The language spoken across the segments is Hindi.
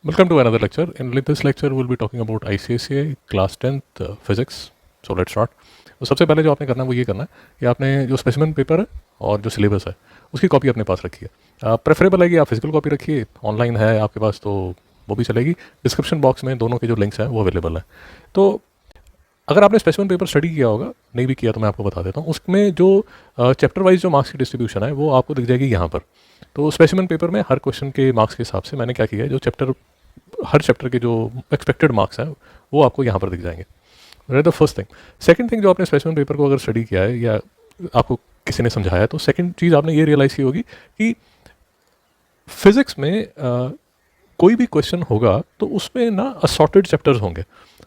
Welcome to another lecture. In this lecture, we'll be talking about ICSE class 10th physics. So let's start. तो सबसे पहले जो आपने करना है वो ये करना है कि आपने जो स्पेसिमेन पेपर है और जो सिलेबस है उसकी कॉपी अपने पास रखी है। प्रेफरेबल है कि आप फिजिकल कॉपी रखिए, ऑनलाइन है आपके पास तो वो भी चलेगी। डिस्क्रिप्शन बॉक्स में दोनों के जो लिंक्स हैं वो अवेलेबल है। तो अगर आपने स्पेसिमेन पेपर स्टडी किया होगा, नहीं भी किया तो मैं आपको बता देता हूँ, उसमें जो चैप्टर वाइज जो मार्क्स की डिस्ट्रीब्यूशन है वो आपको दिख जाएगी यहाँ पर। तो स्पेसिमेन पेपर में हर क्वेश्चन के मार्क्स के हिसाब से मैंने क्या किया है, जो हर चैप्टर के जो एक्सपेक्टेड मार्क्स हैं वो आपको यहाँ पर दिख जाएंगे। That the first thing. Second thing, जो आपने स्पेसिमेन पेपर को अगर स्टडी किया है या आपको किसी ने समझाया है तो सेकंड चीज़ आपने ये रियलाइज़ की होगी कि फिज़िक्स में कोई भी क्वेश्चन होगा तो उसमें ना असॉर्टेड चैप्टर्स होंगे।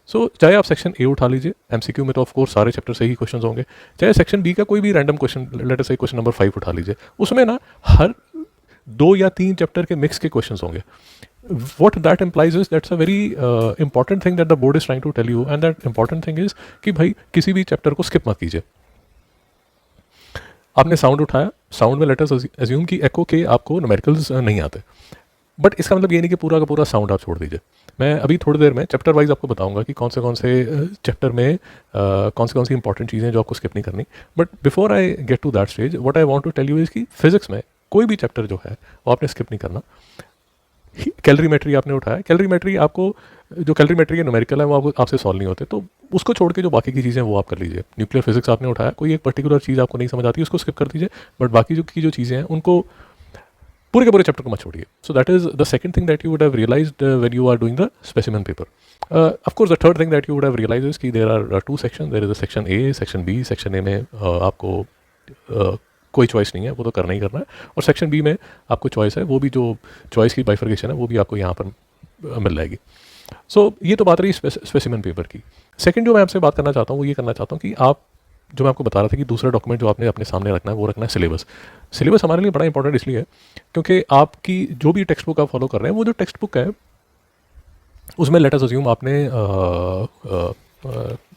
सो चाहे आप सेक्शन ए उठा लीजिए, एमसीक्यू में तो ऑफ कोर्स सारे चैप्टर से ही क्वेश्चन होंगे, चाहे सेक्शन बी का कोई भी रैंडम क्वेश्चन, लेट अस से क्वेश्चन नंबर 5 उठा लीजिए, उसमें ना हर 2 या 3 चैप्टर के मिक्स के क्वेश्चन होंगे। What that implies is that's a very important thing that the board is trying to tell you, and that important thing is कि भाई किसी भी चैप्टर को स्किप मत कीजिए। आपने साउंड उठाया, साउंड में लेट अस अज्यूम कि एको के आपको न्यूमेरिकल्स नहीं आते, बट इसका मतलब ये नहीं कि पूरा का पूरा साउंड आप छोड़ दीजिए। मैं अभी थोड़ी देर में चैप्टर वाइज आपको बताऊंगा कि कौन से चैप्टर में कौन सी इंपॉर्टेंट चीज़ें जो आपको स्किप नहीं करनी। But before I get to that stage, what I want to tell you is कि फिजिक्स में कोई भी चैप्टर जो है वो आपने स्किप नहीं करना। कैलरीमेट्री आपने उठाया, कैलरीमेट्री आपको, जो कैलरीमेट्री के न्यूमेरिकल है वो आपको आपसे सॉल्व नहीं होते, तो उसको छोड़ के जो बाकी की चीज़ें वो आप कर लीजिए। न्यूक्लियर फिजिक्स आपने उठाया, कोई एक पर्टिकुलर चीज़ आपको नहीं समझ आती उसको स्किप कर दीजिए, बट बाकी जो चीज़ें हैं उनको पूरे के पूरे चैप्टर को मत छोड़िए। So that is the second thing that you would have realised when you are doing the specimen paper. Of course the third thing that you would have realised is कि there are 2 section, there is a section A, section B. Section A में आपको कोई चॉइस नहीं है, वो तो करना ही करना है, और सेक्शन बी में आपको चॉइस है, वो भी जो चॉइस की बाइफर्केशन है वो भी आपको यहाँ पर मिल जाएगी। सो ये तो बात रही स्पेसिमेन पेपर की। सेकंड जो मैं आपसे बात करना चाहता हूँ वो ये करना चाहता हूँ कि आप, जो मैं आपको बता रहा था कि दूसरा डॉक्यूमेंट जो आपने अपने सामने रखना है वो रखना है सिलेबस। सिलेबस हमारे लिए बड़ा इंपॉर्टेंट इसलिए है क्योंकि आपकी जो भी टेक्स्ट बुक आप फॉलो कर रहे हैं, वो जो टेक्स्ट बुक है उसमें लेट अस अज्यूम आपने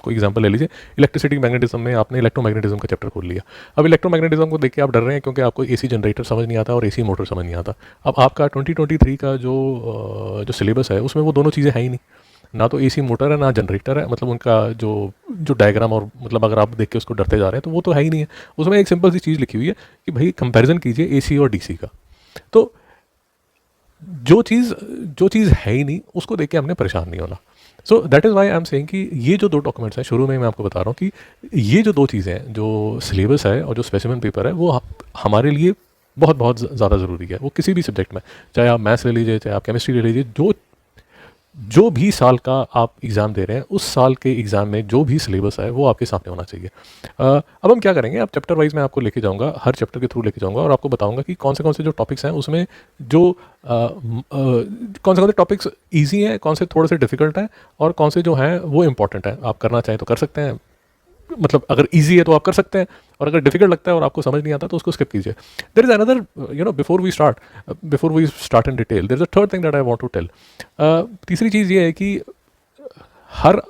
कोई एग्जांपल ले लीजिए, इलेक्ट्रिसिटी मैग्नेटिज्म में आपने इलेक्ट्रोमैग्नेटिज्म का चैप्टर खोल लिया। अब इलेक्ट्रोमैग्नेटिज्म को देख के आप डर रहे हैं क्योंकि आपको एसी जनरेटर समझ नहीं आता और एसी मोटर समझ नहीं आता। अब आपका 2023 का जो सिलेबस है उसमें वो दोनों चीज़ें हैं ही नहीं, ना तो एसी मोटर है ना जनरेटर है, मतलब उनका जो डायग्राम, और मतलब अगर आप देख के उसको डरते जा रहे हैं तो वो तो है ही नहीं है। उसमें एक सिंपल सी चीज़ लिखी हुई है कि भाई कंपैरिजन कीजिए एसी और डीसी का। तो जो चीज़ है ही नहीं उसको देख के हमने परेशान नहीं होना। So that is why I am saying कि ये जो 2 डॉक्यूमेंट्स हैं, शुरू में मैं आपको बता रहा हूँ कि ये जो 2 चीज़ें हैं, जो सिलेबस है और जो स्पेसिमेन पेपर है, वो हमारे लिए बहुत बहुत ज़्यादा ज़रूरी है। वो किसी भी सब्जेक्ट में, चाहे आप मैथ्स ले लीजिए, चाहे आप केमिस्ट्री ले लीजिए, जो भी साल का आप एग्ज़ाम दे रहे हैं उस साल के एग्ज़ाम में जो भी सिलेबस है वो आपके सामने होना चाहिए। अब हम क्या करेंगे, अब चैप्टर वाइज मैं आपको लेके जाऊंगा, हर चैप्टर के थ्रू लेके जाऊंगा और आपको बताऊंगा कि कौन से जो टॉपिक्स हैं उसमें जो कौन से टॉपिक्स ईजी हैं, कौन से थोड़े से डिफिकल्ट हैं, और कौन से जो हैं वो इंपॉर्टेंट हैं। आप करना चाहें तो कर सकते हैं, मतलब अगर इजी है तो आप कर सकते हैं, और अगर डिफिकल्ट लगता है और आपको समझ नहीं आता तो उसको स्किप कीजिए। There is another, before we start in detail, there is a third thing that I want to tell. तीसरी चीज़ ये है कि हर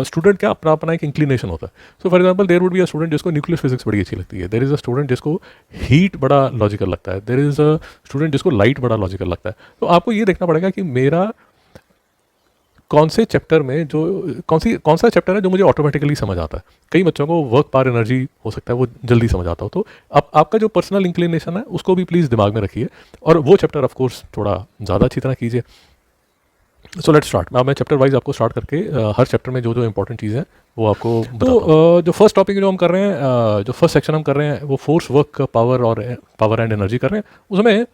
स्टूडेंट का अपना अपना एक इंक्लिनेशन होता है। So for example, there would be a student जिसको न्यूक्लियर फिजिक्स बड़ी अच्छी लगती है, देयर इज अ स्टूडेंट जिसको हीट बड़ा लॉजिकल लगता है, देयर इज अ स्टूडेंट जिसको लाइट बड़ा लॉजिकल लगता है। तो आपको ये देखना पड़ेगा कि मेरा कौन से चैप्टर में कौन सा चैप्टर है जो मुझे ऑटोमेटिकली समझ आता है। कई बच्चों को वर्क पावर एनर्जी हो सकता है वो जल्दी समझ आता हो, तो अब आपका जो पर्सनल इंक्लिनेशन है उसको भी प्लीज़ दिमाग में रखिए, और वो चैप्टर ऑफ कोर्स थोड़ा ज़्यादा अच्छी तरह कीजिए। So let's start. मैं चैप्टर वाइज आपको स्टार्ट करके हर चैप्टर में जो इंपॉर्टेंट चीज़ें हैं वो आपको तो जो फर्स्ट टॉपिक जो हम कर रहे हैं, जो फर्स्ट सेक्शन हम कर रहे हैं वो force, work, power and energy कर रहे हैं। उसमें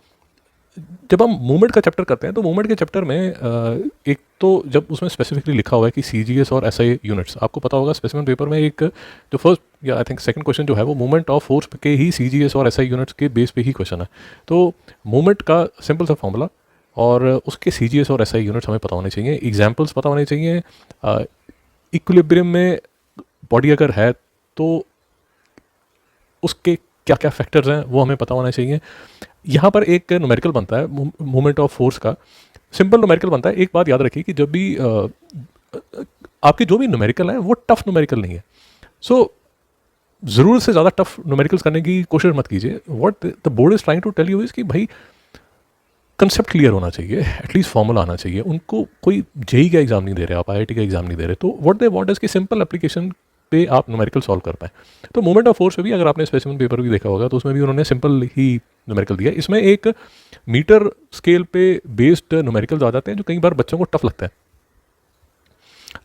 जब हम मूवमेंट का चैप्टर करते हैं तो मूवमेंट के चैप्टर में एक तो जब उसमें स्पेसिफिकली लिखा हुआ है कि CGS और SI यूनिट्स, आपको पता होगा स्पेसिमेन पेपर में एक जो फर्स्ट या आई थिंक सेकंड क्वेश्चन जो है वो मूवमेंट ऑफ फोर्स के ही CGS और SI यूनिट्स के बेस पे ही क्वेश्चन है। तो मूवमेंट का सिंपल सा फॉर्मूला और उसके CGS और SI यूनिट्स हमें पता होने चाहिए, एग्जाम्पल्स पता होने चाहिए, इक्विलिब्रियम में बॉडी अगर है तो उसके क्या क्या फैक्टर्स हैं वो हमें पता होना चाहिए। यहाँ पर एक न्यूमेरिकल बनता है मूवमेंट ऑफ फोर्स का, सिंपल न्यूमेरिकल बनता है। एक बात याद रखिए कि जब भी आपके जो भी न्यूमेरिकल है वो टफ न्यूमेरिकल नहीं है। सो ज़रूरत से ज़्यादा टफ न्यूमेरिकल्स करने की कोशिश मत कीजिए। What the board is trying to tell you is कि भाई कंसेप्ट क्लियर होना चाहिए, एटलीस्ट फॉर्मूला आना चाहिए। उनको कोई जेई का एग्जाम नहीं दे रहे, आप आईआईटी का एग्जाम नहीं दे रहे, तो व्हाट दे वांट इज कि सिंपल एप्लीकेशन पे आप न्यूमेरिकल सॉल्व कर पाएँ। तो मोमेंट ऑफ फोर्स पे भी अगर आपने स्पेसिमेन पेपर भी देखा होगा तो उसमें भी उन्होंने सिंपल ही न्यूमेरिकल दिया। इसमें एक मीटर स्केल पे बेस्ड न्यूमेरिकल्स आ जाते हैं जो कई बार बच्चों को टफ लगता है।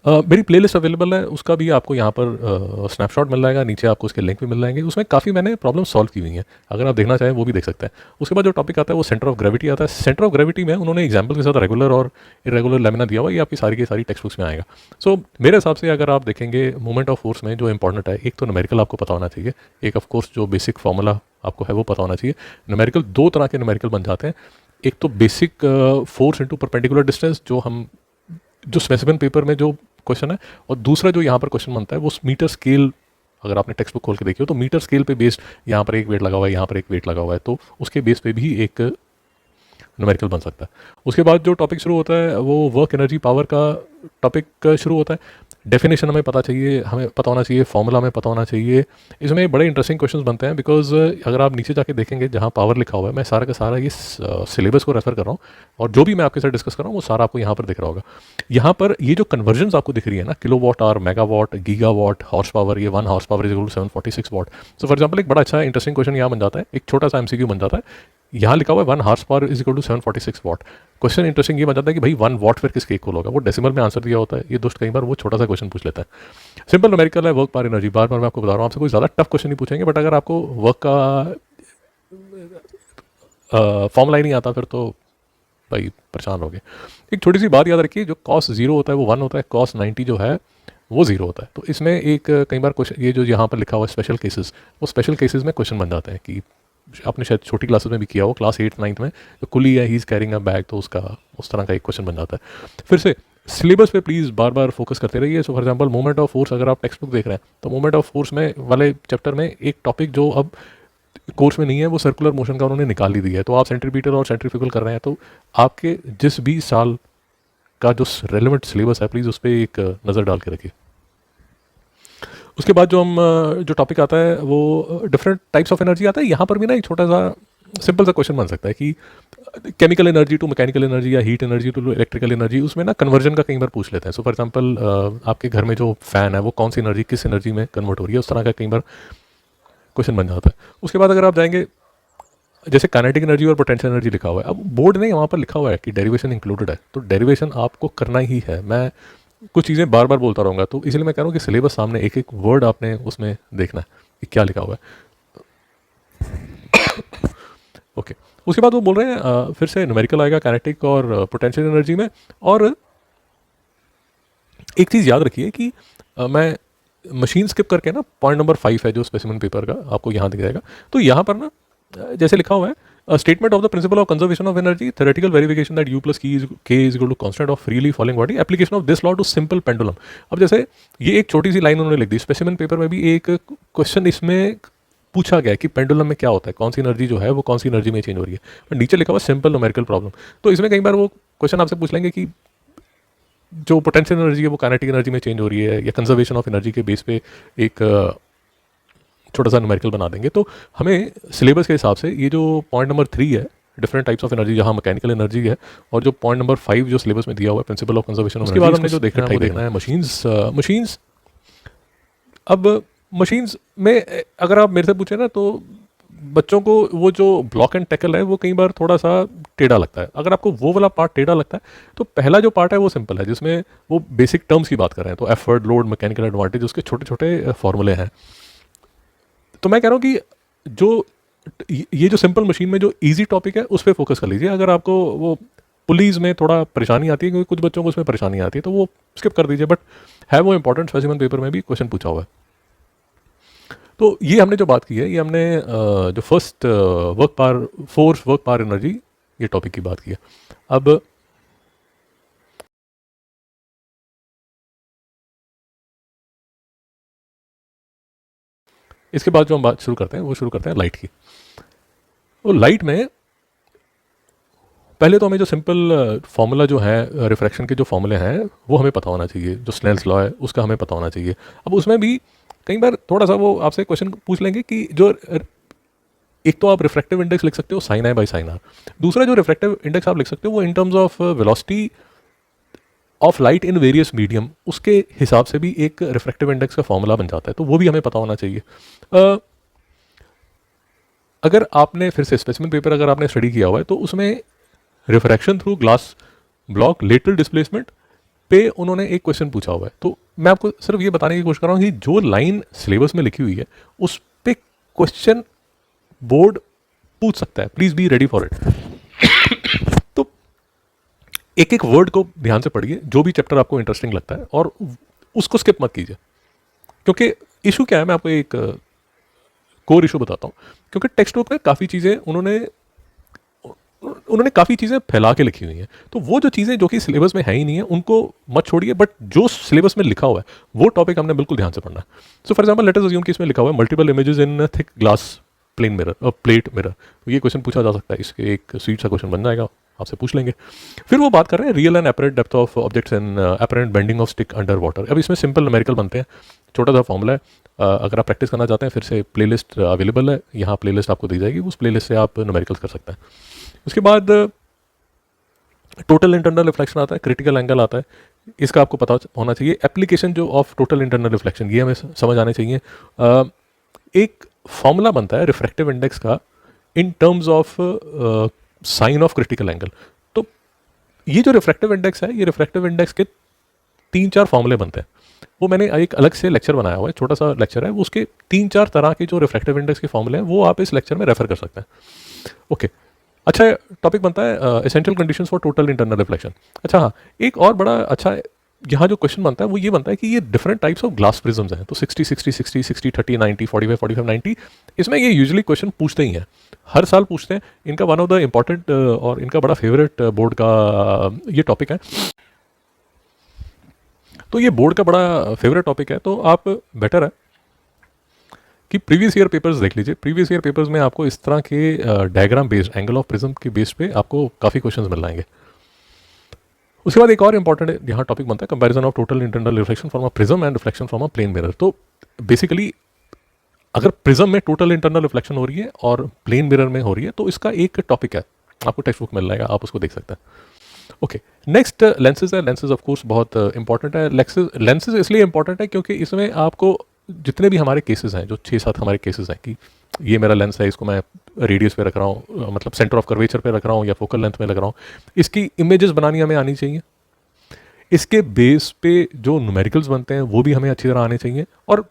मेरी प्लेलिस्ट अवेलेबल है, उसका भी आपको यहाँ पर स्नैपशॉट मिल जाएगा, नीचे आपको उसके लिंक भी मिल जाएंगे। उसमें काफ़ी मैंने प्रॉब्लम सॉल्व की हुई हैं, अगर आप देखना चाहें वो भी देख सकते हैं। उसके बाद जो टॉपिक आता है वो सेंटर ऑफ ग्रेविटी आता है। सेंटर ऑफ ग्रेविटी में उन्होंने एग्जाम्पल के साथ रेगुलर और इरेगुलर लेमिना दिया हुआ, ये आपकी सारी की सारी टेक्स्ट बुक्स में आएगा। सो मेरे हिसाब से अगर आप देखेंगे मूवमेंट ऑफ फोर्स में जो इंपॉर्टेंट है, एक तो न्यूमेरिकल आपको पता होना चाहिए, एक ऑफकोर्स जो बेसिक फार्मूला आपको है वो पता होना चाहिए। न्यूमेरिकल दो तरह के न्यूमेरिकल बन जाते हैं, एक तो basic force into perpendicular distance जो स्पेसिफिक पेपर में जो क्वेश्चन है, और दूसरा जो यहाँ पर क्वेश्चन बनता है वो मीटर स्केल। अगर आपने टेक्स्ट बुक खोल के देखी हो तो मीटर स्केल पे बेस्ड यहाँ पर एक वेट लगा हुआ है, यहाँ पर एक वेट लगा हुआ है, तो उसके बेस पे भी एक न्यूमेरिकल बन सकता है। उसके बाद जो टॉपिक शुरू होता है वो वर्क एनर्जी पावर का टॉपिक शुरू होता है। डेफिनेशन हमें पता चाहिए, हमें पता होना चाहिए, फॉर्मूला हमें पता होना चाहिए। इसमें बड़े इंटरेस्टिंग क्वेश्चंस बनते हैं, बिकॉज अगर आप नीचे जाके देखेंगे जहाँ पावर लिखा हुआ है, मैं सारा का सारा ये सिलेबस को रेफर कर रहा हूँ और जो भी मैं आपके साथ डिस्कस कर रहा हूँ वो सारा आपको यहाँ पर दिख रहा होगा। यहाँ पर ये जो कन्वर्जन्स आपको दिख रही है ना, kilowatt hour, megawatt, gigawatt, horsepower, ये 1 horse power is equal to 746 watt. So for example एक बड़ा अच्छा इंटरेस्टिंग क्वेश्चन यहाँ बन जाता है, एक छोटा सा एमसीक्यू बन जाता है। यहाँ लिखा हुआ है 1 horse power is equal to 746 watt. Question interesting ये बन जाता है कि भाई 1 वाट फिर किसके इक्वल होगा, वो डेसिमल में आंसर दिया होता है। ये दोस्त कई बार वो छोटा सा क्वेश्चन पूछ लेता है। सिंपल न्यूमेरिकल है, वर्क पावर एनर्जी, बार बार मैं आपको बता रहा हूँ, आपसे कोई ज़्यादा टफ क्वेश्चन नहीं पूछेंगे, बट अगर आपको वर्क का फॉर्मूला ही नहीं आता फिर तो भाई परेशान हो गए। एक छोटी सी बात याद रखिए, जो कॉस 0 होता है वो 1 होता है, कॉस 90 जो है वो 0 होता है। तो इसमें एक कई बार क्वेश्चन, ये जो यहाँ पर लिखा हुआ है स्पेशल केसेस, वो स्पेशल केसेस में क्वेश्चन बन जाते हैं कि आपने शायद छोटी क्लासेस में भी किया हो, क्लास 8-9 में जो कुली है, he is carrying a bag, तो उसका उस तरह का एक क्वेश्चन बन जाता है। फिर से सिलेबस पे प्लीज़ बार बार फोकस करते रहिए। सो for example moment of force, अगर आप टेक्स्ट बुक देख रहे हैं तो मोमेंट ऑफ फोर्स में वाले चैप्टर में एक टॉपिक जो अब कोर्स में नहीं है वो सर्कुलर मोशन का उन्होंने निकाल ही दिया है। तो आप सेंट्रीपिटल और सेंट्रीफ्यूगल कर रहे हैं तो आपके जिस भी साल का जो रेलिवेंट सिलेबस है प्लीज़ उस पर एक नज़र डाल के रखिए। उसके बाद जो टॉपिक आता है वो डिफरेंट टाइप्स ऑफ एनर्जी आता है। यहाँ पर भी ना एक छोटा सा सिंपल सा क्वेश्चन बन सकता है कि chemical energy to mechanical energy या heat energy to electrical energy, उसमें ना कन्वर्जन का कई बार पूछ लेते हैं। सो फॉर एग्जांपल आपके घर में जो फ़ैन है वो कौन सी एनर्जी किस एनर्जी में कन्वर्ट हो रही है, उस तरह का कई बार क्वेश्चन बन जाता है। उसके बाद अगर आप जाएंगे, जैसे काइनेटिक एनर्जी और पोटेंशियल एनर्जी लिखा हुआ है, अब बोर्ड ने वहाँ पर लिखा हुआ है कि डेरिवेशन इंक्लूडेड है, तो डेरिवेशन आपको करना ही है। मैं कुछ चीज़ें बार बार बोलता रहूँगा, तो इसलिए मैं कह रहा हूँ कि सिलेबस सामने एक एक वर्ड आपने उसमें देखना है कि क्या लिखा हुआ है। ओके उसके बाद वो बोल रहे हैं फिर से न्यूमेरिकल आएगा काइनेटिक और पोटेंशियल एनर्जी में। और एक चीज़ याद रखिए कि मैं मशीन स्किप करके ना पॉइंट नंबर 5 है जो स्पेसिमेन पेपर का, आपको यहाँ दिख जाएगा। तो यहाँ पर ना जैसे लिखा हुआ है statement of the principle of conservation of energy, theoretical verification that U plus K is equal to constant of freely falling body, application of this law to simple pendulum. अब जैसे ये एक छोटी सी लाइन उन्होंने लिख दी, स्पेसिमेन पेपर में भी एक क्वेश्चन इसमें पूछा गया कि पेंडुलम में क्या होता है, कौन सी एनर्जी जो है वो कौन सी एनर्जी में चेंज हो रही है, पर नीचे लिखा हुआ सिंपल न्यूमेरिकल प्रॉब्लम। तो इसमें कई बार वो क्वेश्चन आपसे पूछ लेंगे कि जो पोटेंशियल एनर्जी है वो काइनेटिक एनर्जी में चेंज हो रही है, या कंजर्वेशन ऑफ एनर्जी के बेस पे एक छोटा सा न्यूमेरिकल बना देंगे। तो हमें सिलेबस के हिसाब से ये जो पॉइंट नंबर 3 है डिफरेंट टाइप्स ऑफ एनर्जी, जहाँ मैकेनिकल एनर्जी है, और जो पॉइंट नंबर 5 जो सिलेबस में दिया हुआ है प्रिंसिपल ऑफ कंजर्वेशन, उसके बाद हमने जो देखना है वो देखना है मशीन्स। अब मशीन्स में अगर आप मेरे से पूछे ना तो बच्चों को वो जो ब्लॉक एंड टैकल है वो कई बार थोड़ा सा टेढ़ा लगता है। अगर आपको वो वाला पार्ट टेढ़ा लगता है तो पहला जो पार्ट है वो सिंपल है, जिसमें वो बेसिक टर्म्स की बात कर रहे हैं, तो एफर्ट, लोड, मैकेनिकल एडवांटेज, उसके छोटे छोटे फॉर्मूले हैं। तो मैं कह रहा हूँ कि जो ये जो सिंपल मशीन में जो इजी टॉपिक है उस पर फोकस कर लीजिए। अगर आपको वो पुलीज में थोड़ा परेशानी आती है, क्योंकि कुछ बच्चों को उसमें परेशानी आती है, तो वो स्किप कर दीजिए, बट है वो इंपॉर्टेंट, स्पेसिमेन पेपर में भी क्वेश्चन पूछा हुआ है। तो ये हमने जो बात की है, ये हमने जो first work power force, work power energy, ये टॉपिक की बात की है। अब इसके बाद जो हम बात शुरू करते हैं वो शुरू करते हैं लाइट की। तो लाइट में पहले तो हमें जो सिंपल फार्मूला जो है रिफ्रैक्शन के जो फार्मूले हैं वो हमें पता होना चाहिए, जो स्नेल्स लॉ है उसका हमें पता होना चाहिए। अब उसमें भी कई बार थोड़ा सा वो आपसे क्वेश्चन पूछ लेंगे कि जो एक तो आप रिफ्रैक्टिव इंडेक्स लिख सकते हो sine I by sine R, दूसरा जो रिफ्रैक्टिव इंडेक्स आप लिख सकते हो वो in terms of velocity of light in various medium, उसके हिसाब से भी एक रिफ्रैक्टिव इंडेक्स का फॉर्मूला बन जाता है, तो वो भी हमें पता होना चाहिए। अगर आपने फिर से स्पेसिमेन पेपर अगर आपने स्टडी किया हुआ है तो उसमें refraction through glass block lateral displacement पे उन्होंने एक क्वेश्चन पूछा हुआ है। तो मैं आपको सिर्फ ये बताने की कोशिश कर रहा हूँ कि जो लाइन सिलेबस में लिखी हुई है उस पे क्वेश्चन बोर्ड पूछ सकता है, please be ready for it. तो एक एक वर्ड को ध्यान से पढ़िए, जो भी चैप्टर आपको इंटरेस्टिंग लगता है, और उसको स्किप मत कीजिए, क्योंकि इशू क्या है, मैं आपको एक कोर इशू बताता हूँ। क्योंकि टेक्स्ट बुक में काफ़ी चीज़ें उन्होंने काफ़ी चीज़ें फैला के लिखी हुई हैं, तो वो जो चीज़ें जो कि सिलेबस में है ही नहीं है उनको मत छोड़िए, बट जो सिलेबस में लिखा हुआ है वो टॉपिक हमने बिल्कुल ध्यान से पढ़ना है। So for example let us assume कि इसमें लिखा हुआ है multiple images in thick glass plane mirror plate mirror, तो ये क्वेश्चन पूछा जा सकता है, इसके एक स्वीट सा क्वेश्चन बन जाएगा, आपसे पूछ लेंगे। फिर वो बात कर रहे हैं real and apparent depth of objects and apparent bending of stick under water. अब इसमें सिंपल न्यूमेरिकल बनते हैं, छोटा सा फॉर्मूला है। अगर आप प्रैक्टिस करना चाहते हैं फिर से प्लेलिस्ट अवेलेबल है, यहाँ प्लेलिस्ट आपको दी जाएगी, उस प्लेलिस्ट से आप न्यूमेरिकल्स कर सकते हैं। उसके बाद टोटल इंटरनल रिफ्लेक्शन आता है, क्रिटिकल एंगल आता है, इसका आपको पता होना चाहिए। एप्लीकेशन जो ऑफ टोटल इंटरनल रिफ्लेक्शन, ये हमें समझ आने चाहिए। एक फॉर्मूला बनता है रिफ्रैक्टिव इंडेक्स का इन terms of sine of critical angle. तो ये जो रिफ्रैक्टिव इंडेक्स है, ये रिफ्रैक्टिव इंडेक्स के 3-4 फॉर्मूले बनते हैं, वो मैंने एक अलग से लेक्चर बनाया हुआ है, छोटा सा लेक्चर है, उसके 3-4 तरह के जो रिफ्रैक्टिव इंडेक्स के फॉर्मूले हैं वो आप इस लेक्चर में रेफर कर सकते हैं। ओके, अच्छा टॉपिक बनता है essential conditions for total internal reflection. अच्छा हाँ, एक और बड़ा अच्छा यहाँ जो क्वेश्चन बनता है वो ये बनता है कि ये different types of glass prisms हैं, तो 60-60-60 30-90 45-45-90, इसमें ये यूजुअली क्वेश्चन पूछते ही हैं, हर साल पूछते हैं। इनका वन ऑफ द इम्पॉर्टेंट और इनका बड़ा फेवरेट बोर्ड का ये टॉपिक है, तो ये बोर्ड का बड़ा फेवरेट टॉपिक है। तो आप बेटर है कि प्रीवियस ईयर पेपर्स देख लीजिए। प्रीवियस ईयर पेपर्स में आपको इस तरह के diagram based angle of prism के बेस पे आपको काफ़ी क्वेश्चंस मिल जाएंगे। उसके बाद एक और इंपॉर्टेंट यहाँ टॉपिक बनता है comparison of total internal reflection from a prism and reflection from a plane mirror. तो बेसिकली अगर प्रिज्म में टोटल इंटरनल रिफ्लेक्शन हो रही है और प्लेन मिरर में हो रही है तो इसका एक टॉपिक है, आपको टेक्स्ट बुक मिल जाएगा, आप उसको देख सकते हैं। ओके, नेक्स्ट लेंसेज है। लेंसेज ऑफ कोर्स बहुत इंपॉर्टेंट है। लेंसेज इसलिए इंपॉर्टेंट है क्योंकि इसमें आपको जितने भी हमारे केसेस हैं, जो 6-7 हमारे केसेस हैं कि ये मेरा लेंस है, इसको मैं रेडियस पे रख रहा हूँ, मतलब सेंटर ऑफ कर्वेचर पे रख रहा हूँ या फोकल लेंथ में लग रहा हूँ, इसकी इमेजेस बनानी हमें आनी चाहिए। इसके बेस पे जो न्यूमेरिकल्स बनते हैं वो भी हमें अच्छी तरह आने चाहिए। और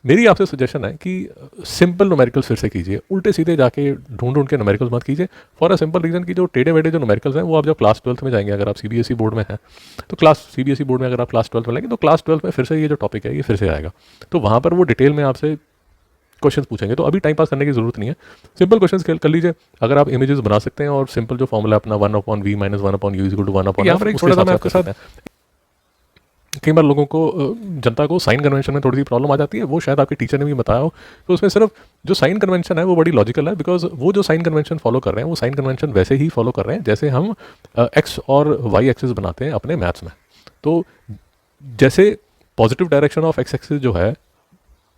मेरी आपसे सजेशन है कि सिंपल न्यूमेरिकल्स फिर से कीजिए, उल्टे सीधे जाके ढूंढ के न्यूमेरिकल्स मत कीजिए, फॉर अ सिंपल रीजन कि जो टेढ़े वेढ़े जो न्यूमेरिकल्स हैं वो आप जब क्लास 12th में जाएंगे, अगर आप सीबीएसई बोर्ड में हैं तो सीबीएसई बोर्ड में अगर आप क्लास 12th में लेंगे तो क्लास 12th में फिर से ये जो टॉपिक है ये फिर से आएगा, तो वहाँ पर वो डिटेल में आपसे क्वेश्चन पूछेंगे। तो अभी टाइम पास करने की जरूरत नहीं है, सिंपल क्वेश्चन कर लीजिए। अगर आप इमेजेस बना सकते हैं और सिंपल जो फॉर्मूला अपना 1/v - 1/u = 1/f, या फिर एक थोड़ा सा मैं आपके साथ, कई बार लोगों को जनता को साइन कन्वेंशन में थोड़ी सी प्रॉब्लम आ जाती है, वो शायद आपके टीचर ने भी बताया हो। तो उसमें सिर्फ जो साइन कन्वेंशन है वो बड़ी लॉजिकल है, बिकॉज वो जो साइन कन्वेंशन फॉलो कर रहे हैं वो साइन कन्वेंशन वैसे ही फॉलो कर रहे हैं जैसे हम एक्स और वाई एक्सिस बनाते हैं अपने मैथ्स में। तो जैसे positive direction of x axis जो है,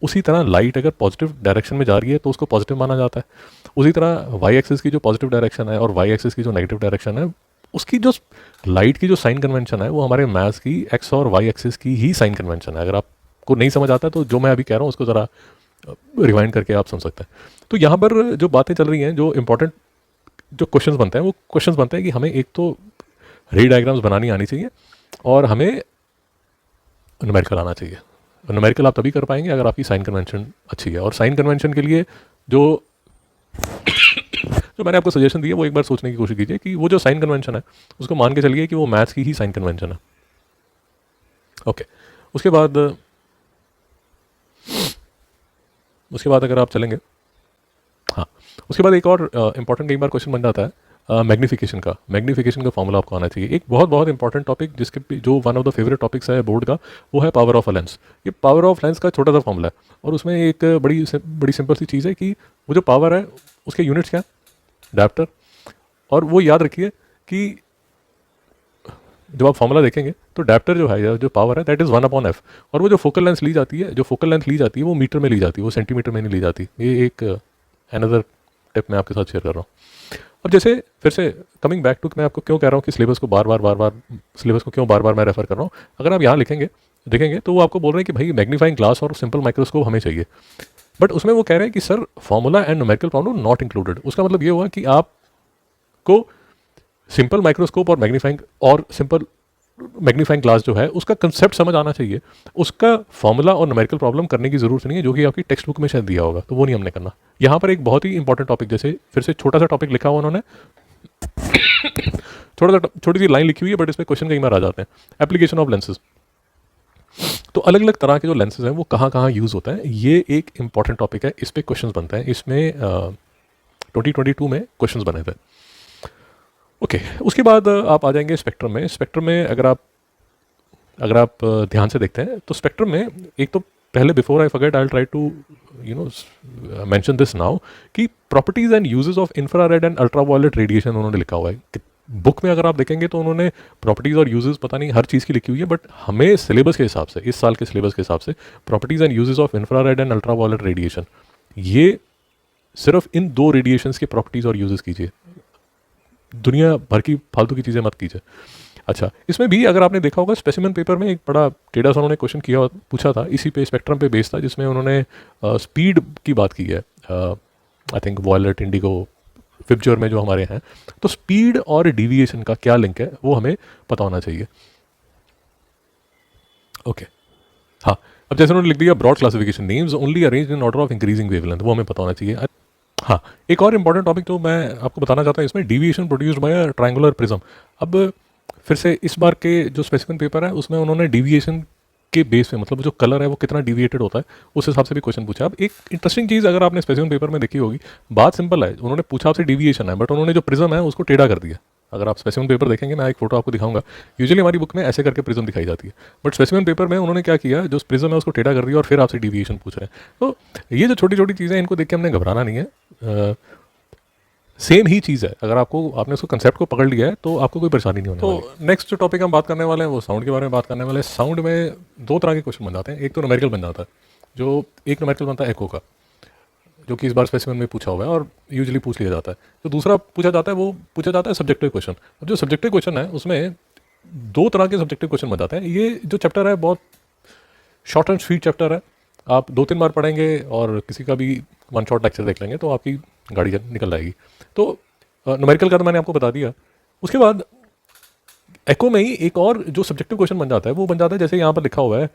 उसी तरह लाइट अगर पॉजिटिव डायरेक्शन में जा रही है तो उसको पॉजिटिव माना जाता है। उसी तरह वाई एक्सिस की जो पॉजिटिव डायरेक्शन है और वाई एक्सिस की जो नेगेटिव डायरेक्शन है, उसकी जो लाइट की जो साइन कन्वेंशन है वो हमारे मैथ्स की एक्स और वाई एक्सिस की ही साइन कन्वेंशन है। अगर आपको नहीं समझ आता तो जो मैं अभी कह रहा हूँ उसको ज़रा रिवाइंड करके आप समझ सकते हैं। तो यहाँ पर जो बातें चल रही हैं, जो इंपॉर्टेंट जो क्वेश्चंस बनते हैं वो क्वेश्चंस बनते हैं कि हमें एक तो रे डायग्राम्स बनानी आनी चाहिए और हमें न्यूमेरिकल आना चाहिए। न्यूमेरिकल आप तभी कर पाएंगे अगर आपकी साइन कन्वेंशन अच्छी है। और साइन कन्वेंशन के लिए जो मैंने आपको सजेशन दिया वो एक बार सोचने की कोशिश कीजिए कि वो जो साइन कन्वेंशन है उसको मान के चलिए कि वो मैथ्स की ही साइन कन्वेंशन है। ओके, उसके बाद अगर आप चलेंगे, हाँ, उसके बाद एक और इंपॉर्टेंट कई बार क्वेश्चन बन जाता है मैग्नीफिकेशन का फॉर्मूला आपको आना चाहिए। एक बहुत बहुत इंपॉर्टेंट टॉपिक जिसके जो one of the favourite topics है बोर्ड का, वो है पावर ऑफ अ लेंस। ये पावर ऑफ लेंस का छोटा सा फॉर्मूला है और उसमें एक बड़ी सिंपल सी चीज़ है कि वो जो पावर है उसके यूनिट्स क्या है, डायप्टर। और वो याद रखिए कि जब आप फॉर्मूला देखेंगे तो डायप्टर जो है, जो पावर है, दैट इज़ 1/f। और वो जो फोकल लेंथ ली जाती है वो मीटर में ली जाती है, वो सेंटीमीटर में नहीं ली जाती। ये एक अनदर टिप मैं आपके साथ शेयर कर रहा हूँ। अब जैसे फिर से कमिंग बैक टू, मैं आपको क्यों कह रहा हूँ कि सिलेबस को बार बार सिलेबस को क्यों बार बार मैं रेफर कर रहा हूँ। अगर आप यहाँ लिखेंगे देखेंगे तो वो आपको बोल रहे हैं कि भाई मैग्नीफाइंग ग्लास और सिंपल माइक्रोस्कोप हमें चाहिए, बट उसमें वो कह रहे हैं कि sir formula and numerical problem not included. उसका मतलब ये हुआ कि आपको सिंपल माइक्रोस्कोप और सिंपल मैग्नीफाइंग ग्लास जो है उसका कंसेप्ट समझ आना चाहिए, उसका फॉर्मूला और न्यूमेरिकल प्रॉब्लम करने की जरूरत नहीं है जो कि आपकी टेक्स्ट बुक में शायद दिया होगा, तो वो नहीं हमने करना। यहाँ पर एक बहुत ही इंपॉर्टेंट टॉपिक, जैसे फिर से छोटा सा टॉपिक लिखा हुआ उन्होंने, छोटी सी लाइन लिखी हुई है बट इसमें क्वेश्चन कई बार आ जाते हैं। एप्लीकेशन ऑफ लेंसेज, तो अलग अलग तरह के जो लेंसेज हैं वो कहाँ कहाँ यूज़ होता है, ये एक इंपॉर्टेंट टॉपिक है, इस पर क्वेश्चन बनते हैं। इसमें 2022 में क्वेश्चन बने थे। ओके, उसके बाद आप आ जाएंगे स्पेक्ट्रम में। स्पेक्ट्रम में अगर आप ध्यान से देखते हैं तो स्पेक्ट्रम में एक तो पहले, before I forget, I will try to mention this now, कि properties and uses of infrared and ultraviolet radiation उन्होंने लिखा हुआ है बुक में। अगर आप देखेंगे तो उन्होंने प्रॉपर्टीज और यूजेस पता नहीं हर चीज़ की लिखी हुई है, बट हमें सिलेबस के हिसाब से, इस साल के सिलेबस के हिसाब से, properties and uses of infrared and ultraviolet radiation, ये सिर्फ इन दो रेडिएशंस की प्रॉपर्टीज और यूजेस कीजिए, दुनिया भर की फालतू की चीज़ें मत कीजिए। अच्छा, इसमें भी अगर आपने देखा होगा स्पेसिमेन पेपर में एक बड़ा टेढ़ा सा उन्होंने क्वेश्चन पूछा था, इसी पे स्पेक्ट्रम पे बेस्ड था, जिसमें उन्होंने स्पीड की बात की है। आई थिंक वॉयलेट, इंडिगो, विबजर में जो हमारे हैं, तो स्पीड और डेविएशन का क्या लिंक है वो हमें पता होना चाहिए। ओके, हाँ, अब जैसे उन्होंने लिख दिया broad classification, names only arranged in order of increasing wavelength, वो हमें पता होना चाहिए। हाँ, एक और इंपॉर्टेंट टॉपिक जो मैं आपको बताना चाहता हूँ इसमें, deviation produced by a triangular prism. अब फिर से इस बार के जो स्पेसिफिक पेपर है उसमें उन्होंने डिविएशन के बेस पे, मतलब जो कलर है वो कितना डिविएटेड होता है, उस हिसाब से भी क्वेश्चन पूछा। अब एक इंटरेस्टिंग चीज़ अगर आपने स्पेसिफिक पेपर में देखी होगी, बात सिंपल है, उन्होंने पूछा आपसे डिविएशन है, बट उन्होंने जो प्रिज्म है उसको टेढ़ा कर दिया। अगर आप स्पेसिफिक पेपर देखेंगे, मैं एक फोटो आपको दिखाऊंगा, यूजुअली हमारी बुक में ऐसे करके प्रिज्म दिखाई जाती है, बट स्पेसिफिक पेपर में उन्होंने क्या किया, जो प्रिज्म है उसको टेढ़ा कर दिया और फिर आपसे डिविएशन पूछ रहे हैं। तो ये जो छोटी छोटी चीज़ें, इनको देख के हमने घबराना नहीं है, सेम ही चीज़ है। अगर आपने उसको कंसेप्ट को पकड़ लिया है तो आपको कोई परेशानी नहीं होने वाली। तो नेक्स्ट जो टॉपिक हम बात करने वाले हैं वो साउंड के बारे में बात करने वाले हैं। साउंड में दो तरह के क्वेश्चन बन जाते हैं, एक तो न्यूमेरिकल बन जाता है, जो एक न्यूमेरिकल बनता है एको का, जो कि इस बार स्पेसिफिक में पूछा हुआ है और यूजुअली पूछ लिया जाता है। जो दूसरा पूछा जाता है वो पूछा जाता है सब्जेक्टिव क्वेश्चन। अब जो सब्जेक्टिव क्वेश्चन है उसमें दो तरह के सब्जेक्टिव क्वेश्चन बन जाते हैं। ये जो चैप्टर है बहुत शॉर्ट एंड स्वीट चैप्टर है, आप 2-3 बार पढ़ेंगे और किसी का भी वन शॉट लेक्चर देख लेंगे तो आपकी गाड़ी निकल जाएगी। तो न्यूमेरिकल का तो मैंने आपको बता दिया। उसके बाद एको में ही एक और जो सब्जेक्टिव क्वेश्चन बन जाता है वो बन जाता है, जैसे यहाँ पर लिखा हुआ है,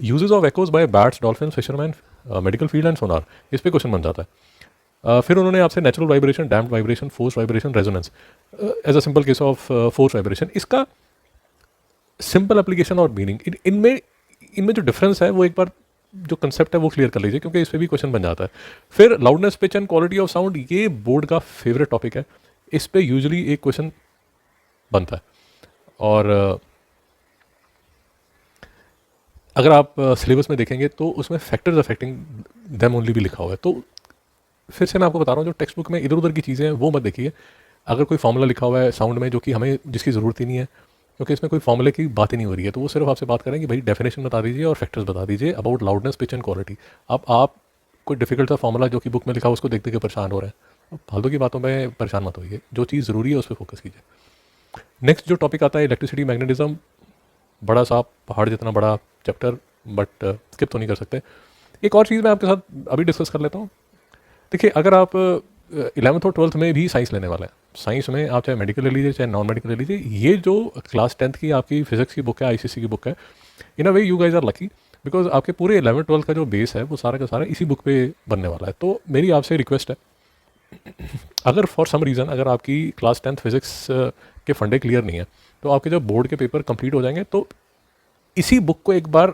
uses of echoes by bats, dolphin, fisherman, medical field and sonar, इस पे क्वेश्चन बन जाता है। फिर उन्होंने आपसे natural vibration, damped vibration, force vibration, resonance, as a simple case of force vibration, इसका सिंपल एप्लीकेशन और मीनिंग, इनमें जो डिफरेंस है वो एक बार जो कंसेप्ट है वो क्लियर कर लीजिए, क्योंकि इस पर भी क्वेश्चन बन जाता है। फिर loudness, pitch and quality of sound, ये बोर्ड का फेवरेट टॉपिक है, इस पे यूजुअली एक क्वेश्चन बनता है। और अगर आप सिलेबस में देखेंगे तो उसमें फैक्टर्स अफेक्टिंग देम ओनली भी लिखा हुआ है। तो फिर से मैं आपको बता रहा हूँ, जो टेक्स्ट बुक में इधर उधर की चीज़ें हैं वो मत देखिए। अगर कोई फॉर्मूला लिखा हुआ है साउंड में जो कि हमें जिसकी ज़रूरत ही नहीं है, क्योंकि इसमें कोई फॉर्मूले की बात ही नहीं हो रही है, तो वो सिर्फ आपसे बात करें कि भाई डेफिनेशन बता दीजिए और फैक्टर्स बता दीजिए about loudness, pitch and quality. अब आप कोई डिफिकल्ट सा फॉर्मूला जो कि बुक में लिखा हो उसको देख देख के परेशान हो रहे हैं, अब फालतू की बातों में परेशान मत होइए, जो चीज़ ज़रूरी है उस पर फोकस कीजिए। नेक्स्ट जो टॉपिक आता है इलेक्ट्रिसिटी, मैग्नेटिज्म, बड़ा सा पहाड़ जितना बड़ा चैप्टर, बट स्किप तो नहीं कर सकते। एक और चीज़ मैं आपके साथ अभी डिस्कस कर लेता हूँ। देखिए, अगर आप 11th और 12th में भी साइंस लेने वाला है, साइंस में आप चाहे मेडिकल ले लीजिए चाहे नॉन मेडिकल ले लीजिए, ये जो क्लास 10th की आपकी फिजिक्स की बुक है, आईसीएसई की बुक है, in a way you guys are lucky, because आपके पूरे 11th 12th का जो बेस है वो सारा का सारा इसी बुक पे बनने वाला है। तो मेरी आपसे रिक्वेस्ट है, अगर फॉर सम रीज़न अगर आपकी क्लास 10th फिजिक्स के फंडे क्लियर नहीं है, तो आपके जब बोर्ड के पेपर कंप्लीट हो जाएंगे तो इसी बुक को एक बार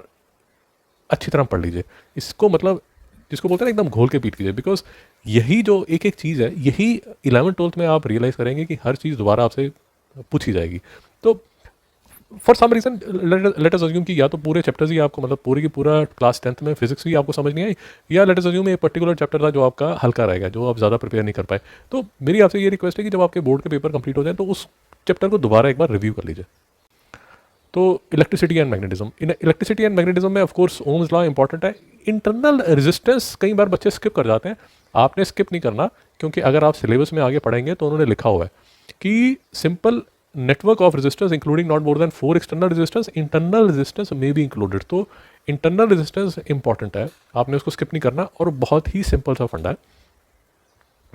अच्छी तरह पढ़ लीजिए। इसको मतलब जिसको बोलते हैं ना एकदम घोल के पीट कीजिए, बिकॉज यही जो एक एक चीज़ है, यही 11th 12th में आप रियलाइज़ करेंगे कि हर चीज़ दोबारा आपसे पूछी जाएगी। तो for some reason let us assume कि या तो पूरे चैप्टर्स ही आपको, मतलब पूरी की पूरा क्लास 10th में फिजिक्स भी आपको समझ नहीं आई, या लेट अस अज्यूम एक पर्टिकुलर चैप्टर था जो आपका हल्का रहेगा, जो आप ज़्यादा प्रिपेयर नहीं कर पाए। तो मेरी आपसे ये रिक्वेस्ट है कि जब आपके बोर्ड के पेपर कंप्लीट हो जाए तो उस चैप्टर को दोबारा एक बार रिव्यू कर लीजिए। तो electricity and magnetism, in electricity and magnetism में ऑफकोर्स ओम्स लॉ इंपॉर्टेंट है। इंटरनल रेजिस्टेंस कई बार बच्चे स्किप कर जाते हैं, आपने स्किप नहीं करना, क्योंकि अगर आप सिलेबस में आगे पढ़ेंगे तो उन्होंने लिखा हुआ है कि simple network of resistance including not more than 4 external resistance, internal resistance may be included. तो इंटरनल रेजिस्टेंस इंपॉर्टेंट है, आपने उसको स्किप नहीं करना, और बहुत ही सिंपल सा फंडा है।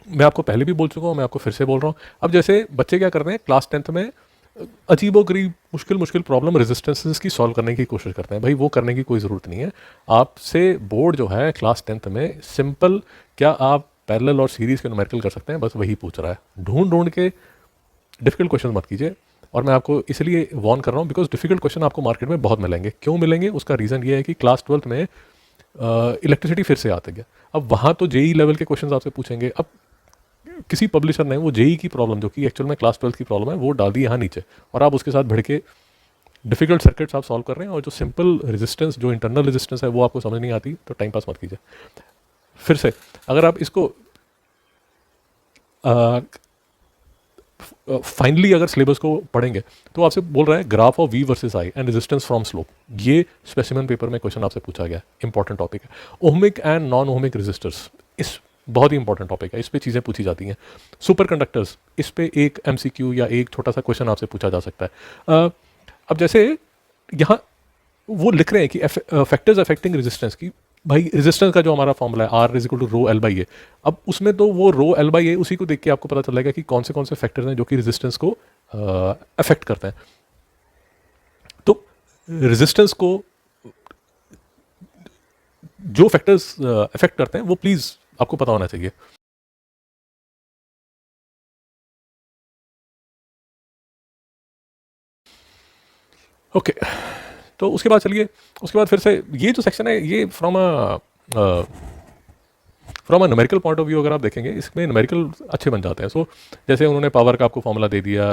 मैं आपको पहले भी बोल चुका हूँ, मैं आपको फिर से बोल रहा हूँ। अब जैसे बच्चे क्या करते हैं क्लास 10th में, अजीबोगरीब मुश्किल प्रॉब्लम रेजिस्टेंसेस की सॉल्व करने की कोशिश करते हैं। भाई वो करने की कोई ज़रूरत नहीं है। आपसे बोर्ड जो है क्लास 10th में सिंपल, क्या आप पैरेलल और सीरीज़ के न्यूमेरिकल कर सकते हैं, बस वही पूछ रहा है। ढूंढ के डिफिकल्ट क्वेश्चन मत कीजिए। और मैं आपको इसलिए वॉर्न कर रहा हूँ बिकॉज डिफिकल्ट क्वेश्चन आपको मार्केट में बहुत मिलेंगे। क्यों मिलेंगे, उसका रीज़न ये है कि क्लास 12th में इलेक्ट्रिसिटी फिर से आती है। अब वहाँ तो जेई लेवल के क्वेश्चन आपसे पूछेंगे। अब किसी पब्लिशर ने वो जेई की प्रॉब्लम, जो कि एक्चुअल में क्लास 12th की प्रॉब्लम है, वो डाल दी यहाँ नीचे, और आप उसके साथ भिड़ के डिफिकल्ट सर्किट्स आप सॉल्व कर रहे हैं, और जो सिंपल रेजिस्टेंस, जो इंटरनल रेजिस्टेंस है, वो आपको समझ नहीं आती, तो टाइम पास मत कीजिए। फिर से अगर आप इसको फाइनली अगर सिलेबस को पढ़ेंगे तो आपसे बोल रहा है graph of V versus I and resistance from slope. ये स्पेसिमेन पेपर में क्वेश्चन आपसे पूछा गया, इंपॉर्टेंट टॉपिक है। Ohmic and non ohmic resistors, इस बहुत ही इंपॉर्टेंट टॉपिक है, इस पे चीज़ें पूछी जाती हैं। सुपर कंडक्टर्स, इस पे एक एमसीक्यू या एक छोटा सा क्वेश्चन आपसे पूछा जा सकता है। अब जैसे यहाँ वो लिख रहे हैं कि फैक्टर्स अफेक्टिंग रेजिस्टेंस की, भाई रेजिस्टेंस का जो हमारा फॉर्मूला है R is equal to rho L by A. अब उसमें तो वो रो एल बाई ए, उसी को देख के आपको पता चलेगा कि कौन से फैक्टर्स हैं जो कि रेजिस्टेंस को अफेक्ट करते हैं। तो रेजिस्टेंस को जो फैक्टर्स अफेक्ट करते हैं वो प्लीज आपको पता होना चाहिए। ओके तो उसके बाद चलिए, उसके बाद फिर से ये जो सेक्शन है ये from a numerical point of view अगर आप देखेंगे, इसमें न्यूमेरिकल अच्छे बन जाते हैं। सो जैसे उन्होंने पावर का आपको फॉर्मूला दे दिया,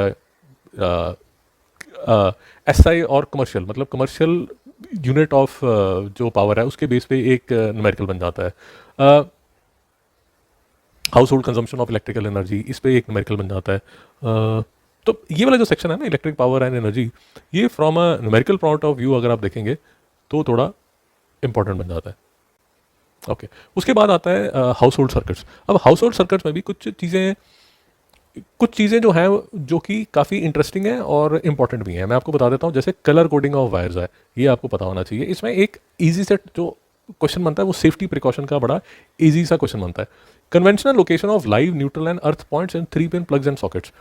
एसआई और कमर्शियल, मतलब कमर्शियल यूनिट ऑफ जो पावर है उसके बेस पे एक न्यूमेरिकल बन जाता है। House hold consumption of electrical energy, इस पे एक न्यूमेरिकल बन जाता है। तो ये वाला जो सेक्शन है ना, इलेक्ट्रिक पावर एंड एनर्जी, ये from a numerical point of view अगर आप देखेंगे तो थोड़ा इंपॉर्टेंट बन जाता है। ओके उसके बाद आता है हाउस होल्ड सर्किट्स। अब हाउस होल्ड सर्किट्स में भी कुछ चीज़ें जो हैं जो कि काफ़ी इंटरेस्टिंग है और इंपॉर्टेंट भी हैं। मैं आपको बता देता हूँ, जैसे कलर कोडिंग ऑफ वायर्स है, ये आपको पता होना चाहिए। इसमें एक ईजी सेट जो क्वेश्चन बनता है वो सेफ्टी प्रिकॉशन का बड़ा ईजी सा क्वेश्चन बनता है। Conventional location of live neutral and earth points and 3 pin plugs and sockets.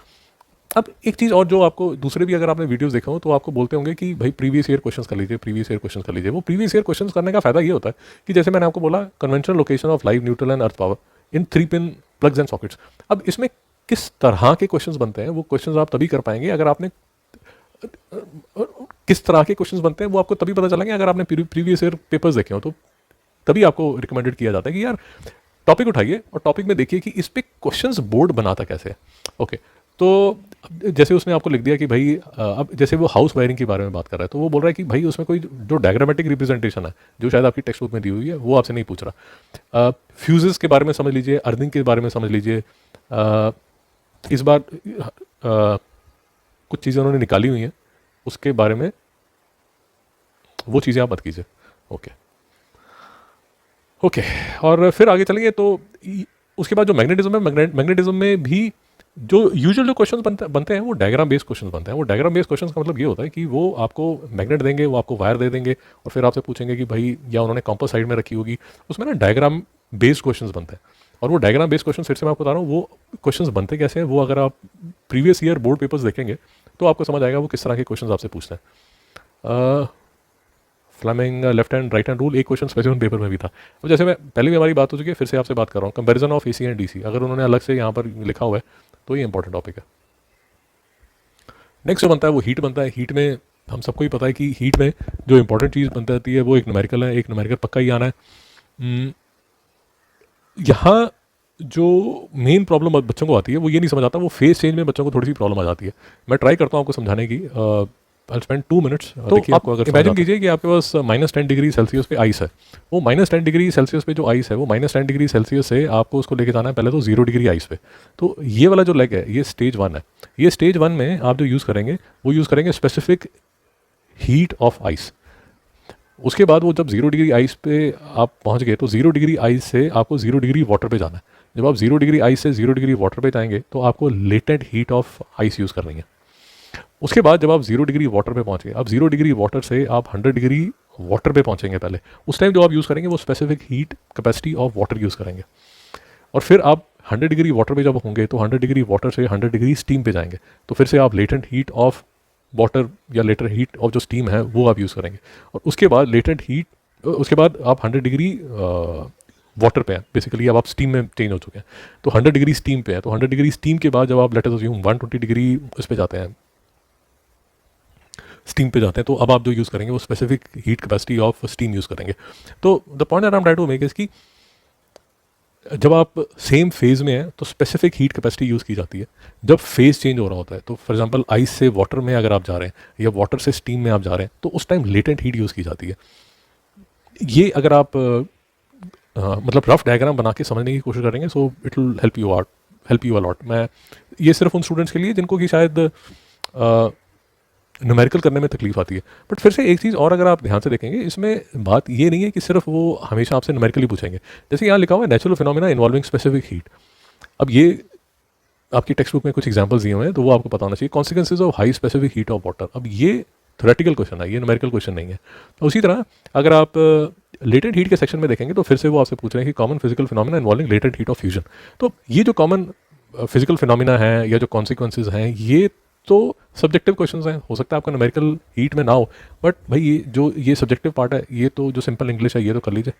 अब एक चीज़ और जो आपको दूसरे भी अगर आपने वीडियोस देखा हो तो आपको बोलते होंगे कि भाई प्रीवियस ईयर क्वेश्चंस कर लीजिए, प्रीवियस ईयर क्वेश्चंस कर लीजिए। वो प्रीवियस ईयर क्वेश्चंस करने का फायदा ये होता है कि जैसे मैंने आपको बोला conventional location of live neutral and earth power in 3 pin plugs and sockets. अब इसमें किस तरह के क्वेश्चंस बनते हैं, वो क्वेश्चंस आप तभी कर पाएंगे अगर आपने किस तरह के क्वेश्चंस बनते हैं वो आपको तभी पता चलेंगे अगर आपने प्रीवियस ईयर पेपर्स देखे हो। तो तभी आपको रिकमेंडेड किया जाता है कि यार टॉपिक उठाइए और टॉपिक में देखिए कि इस पे क्वेश्चंस बोर्ड बनाता कैसे है। ओके तो जैसे उसने आपको लिख दिया कि भाई अब जैसे वो हाउस वायरिंग के बारे में बात कर रहा है, तो वो बोल रहा है कि भाई उसमें कोई जो डायग्रामेटिक रिप्रेजेंटेशन है जो शायद आपकी टेक्स्ट बुक में दी हुई है वो आपसे नहीं पूछ रहा। फ्यूजेस के बारे में समझ लीजिए, अर्थिंग के बारे में समझ लीजिए। इस बार कुछ चीज़ें उन्होंने निकाली हुई हैं उसके बारे में, वो चीज़ें आप मत कीजिए। ओके और फिर आगे चलेंगे तो उसके बाद जो मैग्नेटिज्म है, मैग्नेटिज्म में भी जो यूजुअल जो क्वेश्चन बनते हैं वो डायग्राम बेस्ड क्वेश्चन बनते हैं। वो डायग्राम बेस्ड क्वेश्चन का मतलब ये होता है कि वो आपको मैग्नेट देंगे, वो आपको वायर दे देंगे और फिर आपसे पूछेंगे कि भाई, या उन्होंने कॉम्पस साइड में रखी होगी, उसमें ना डायग्राम बेस्ड क्वेश्चन बनते हैं। और वो डायग्राम बेस्ड क्वेश्चन फिर से मैं आपको बता रहा हूँ वो क्वेश्चन बनते कैसे हैं। वो अगर आप प्रीवियस ईयर बोर्ड पेपर्स देखेंगे तो आपको समझ आएगा वो किस तरह के क्वेश्चन आपसे पूछते हैं। Fleming left hand right hand rule एक क्वेश्चन स्पेसिफिक पेपर में भी था। अब जैसे मैं पहले भी हमारी बात हो चुकी है, फिर से आपसे बात कर रहा हूँ, comparison of AC and DC, अगर उन्होंने अलग से यहाँ पर लिखा हुआ है तो ये इंपॉर्टेंट टॉपिक है। नेक्स्ट जो बनता है वो हीट बनता है। हीट में हम सबको ही पता है कि हीट में जो इंपॉर्टेंट चीज़ बनती रहती है वो एक न्यूमेरिकल है, एक न्यूमेरिकल पक्का ही आना है। यहाँ जो मेन प्रॉब्लम बच्चों को आती है वो ये नहीं समझ आता, वो फेस चेंज में बच्चों को थोड़ी सी प्रॉब्लम आ जाती है। मैं ट्राई करता हूँ आपको समझाने की। I'll spend 2 minutes। तो आप अगर इमेजिन कीजिए कि आपके पास -10 डिग्री सेल्सियस पे आइस है। वो -10 डिग्री सेल्सियस पे जो आइस है वो -10 डिग्री सेल्सियस से आपको उसको लेके जाना है पहले तो 0 डिग्री आइस पे। तो ये वाला जो लेग है ये स्टेज 1 है। ये स्टेज 1 में आप जो यूज़ करेंगे वो यूज़ करेंगे स्पेसिफिक हीट ऑफ आइस। उसके बाद वो जब 0 डिग्री आइस पे आप पहुंच गए तो 0 डिग्री आइस से आपको 0 डिग्री वाटर पे जाना है। जब आप 0 डिग्री आइस से 0 डिग्री वाटर पे जाएंगे तो आपको latent heat of ice use करनी है। उसके बाद जब आप 0 डिग्री वाटर पे पहुंच गए, अब 0 डिग्री वाटर से आप 100 डिग्री वाटर पे पहुंचेंगे पहले। उस टाइम जो आप यूज़ करेंगे वो specific heat capacity of water use करेंगे। और फिर आप 100 डिग्री वाटर पे जब होंगे तो 100 डिग्री वाटर से 100 डिग्री स्टीम पे जाएंगे, तो फिर से आप लेटेंट हीट ऑफ वाटर या लेटेंट हीट ऑफ जो स्टीम है वो आप यूज़ करेंगे। और उसके बाद लेटेंट हीट, उसके बाद आप 100 डिग्री वाटर पे हैं बेसिकली, अब आप स्टीम में चेंज हो चुके हैं, तो 100 डिग्री स्टीम पे है। तो 100 डिग्री स्टीम के बाद जब आप लेट अस अज्यूम 120 डिग्री उस पे जाते हैं, स्टीम पे जाते हैं, तो अब आप जो यूज़ करेंगे वो specific heat capacity of steam use करेंगे। तो the point that I am trying to make is कि जब आप सेम फेज़ में हैं तो स्पेसिफिक हीट कैपेसिटी यूज़ की जाती है। जब फेज़ चेंज हो रहा होता है, तो फॉर एग्जांपल आइस से वाटर में अगर आप जा रहे हैं या वाटर से स्टीम में आप जा रहे हैं, तो उस टाइम लेटेंट हीट यूज़ की जाती है। ये अगर आप मतलब रफ डायग्राम बना के समझने की कोशिश करेंगे, so it will help you a lot. मैं ये सिर्फ उन स्टूडेंट्स के लिए जिनको कि शायद न्यूमेरिकल करने में तकलीफ आती है। बट फिर से एक चीज़ और अगर आप ध्यान से देखेंगे, इसमें बात ये नहीं है कि सिर्फ वो हमेशा आपसे न्यूमेरिकली पूछेंगे। जैसे यहाँ लिखा हुआ है natural phenomena involving specific heat. अब ये आपकी टेक्स्ट बुक में कुछ एग्जांपल्स दिए हुए हैं, तो वो आपको पता होना चाहिए। Consequences of high specific heat of water, अब ये थ्योरेटिकल क्वेश्चन है, ये न्यूमेरिकल क्वेश्चन नहीं है। तो उसी तरह अगर आप लेटेंट हीट के सेक्शन में देखेंगे तो फिर से वो आपसे पूछ रहे हैं कि common physical phenomena involving latent heat of fusion. तो ये जो कॉमन फिजिकल फिनोमिना है या जो कॉन्सिक्वेंसेज हैं, ये तो सब्जेक्टिव क्वेश्चंस हैं। हो सकता है आपका न्यूमेरिकल हीट में ना हो, बट भाई ये जो ये सब्जेक्टिव पार्ट है, ये तो जो सिंपल इंग्लिश है ये तो कर लीजिए।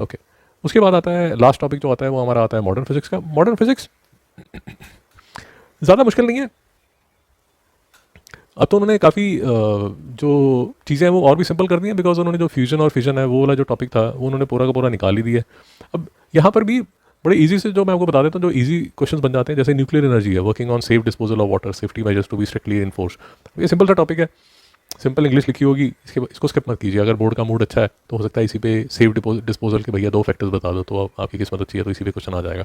ओके, उसके बाद आता है लास्ट टॉपिक जो आता है वो हमारा आता है मॉडर्न फिजिक्स का। मॉडर्न फिजिक्स ज़्यादा मुश्किल नहीं है। अब तो उन्होंने काफ़ी जो चीज़ें हैं वो और भी सिंपल कर दी हैं, बिकॉज उन्होंने जो फ्यूजन और फिजन है वो वाला जो टॉपिक था वो उन्होंने पूरा का पूरा निकाल ही दिया है। अब यहाँ पर भी बड़े इजी से जो मैं आपको बता देता हूँ, जो इजी क्वेश्चंस बन जाते हैं, जैसे न्यूक्लियर एनर्जी है, working on safe disposal of water, safety measures to be strictly enforce. ये सिंपल सा टॉपिक है, सिंपल इंग्लिश लिखी होगी, इसको स्किप मत कीजिए। अगर बोर्ड का मूड अच्छा है तो हो सकता है इसी पे सेफ डिस्पोजल के भैया 2 फैक्टर्स बता दो, तो आपकी किस्मत अच्छी है तो इसी पे क्वेश्चन आ जाएगा।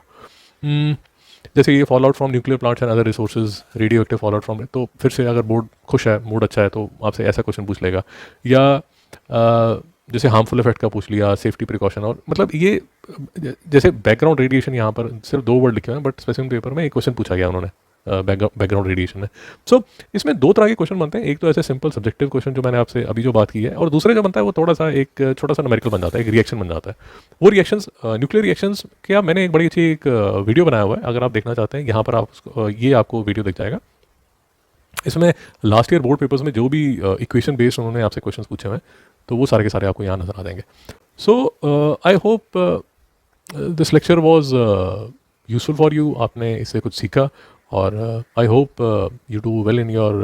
जैसे ये fall out from nuclear plants and other resources, radio active fall out from, तो फिर से अगर बोर्ड खुश है, मूड अच्छा है, तो आपसे ऐसा क्वेश्चन पूछ लेगा। या जैसे हार्मफुल इफेक्ट का पूछ लिया, सेफ्टी प्रिकॉशन, और मतलब ये जैसे बैकग्राउंड रेडिएशन, यहाँ पर सिर्फ 2 वर्ड लिखे हुए हैं, बट स्पेसिफिक पेपर में एक क्वेश्चन पूछा गया उन्होंने बैकग्राउंड रेडिएशन में। सो इसमें 2 तरह के क्वेश्चन बनते हैं। एक तो ऐसे सिंपल सब्जेक्टिव क्वेश्चन जो मैंने आपसे अभी जो बात की है, और दूसरे जो बनता है वो थोड़ा सा एक छोटा सा न्यूमेरिकल बन जाता है, एक रिएक्शन बन जाता है। वो रिएक्शंस न्यूक्लियर रिएक्शंस के, आप मैंने एक बड़ी अच्छी एक वीडियो बनाया हुआ है, अगर आप देखना चाहते हैं यहाँ पर आप ये आपको वीडियो दिख जाएगा। इसमें लास्ट ईयर बोर्ड पेपर्स में जो भी इक्वेशन बेस्ड उन्होंने आपसे क्वेश्चन पूछे हुए हैं, तो वो सारे के सारे आपको यहाँ नजर आ जाएंगे। So I hope this lecture was useful for you, आपने इससे कुछ सीखा, और I hope you do well in your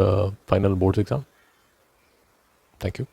final boards exam. Thank you.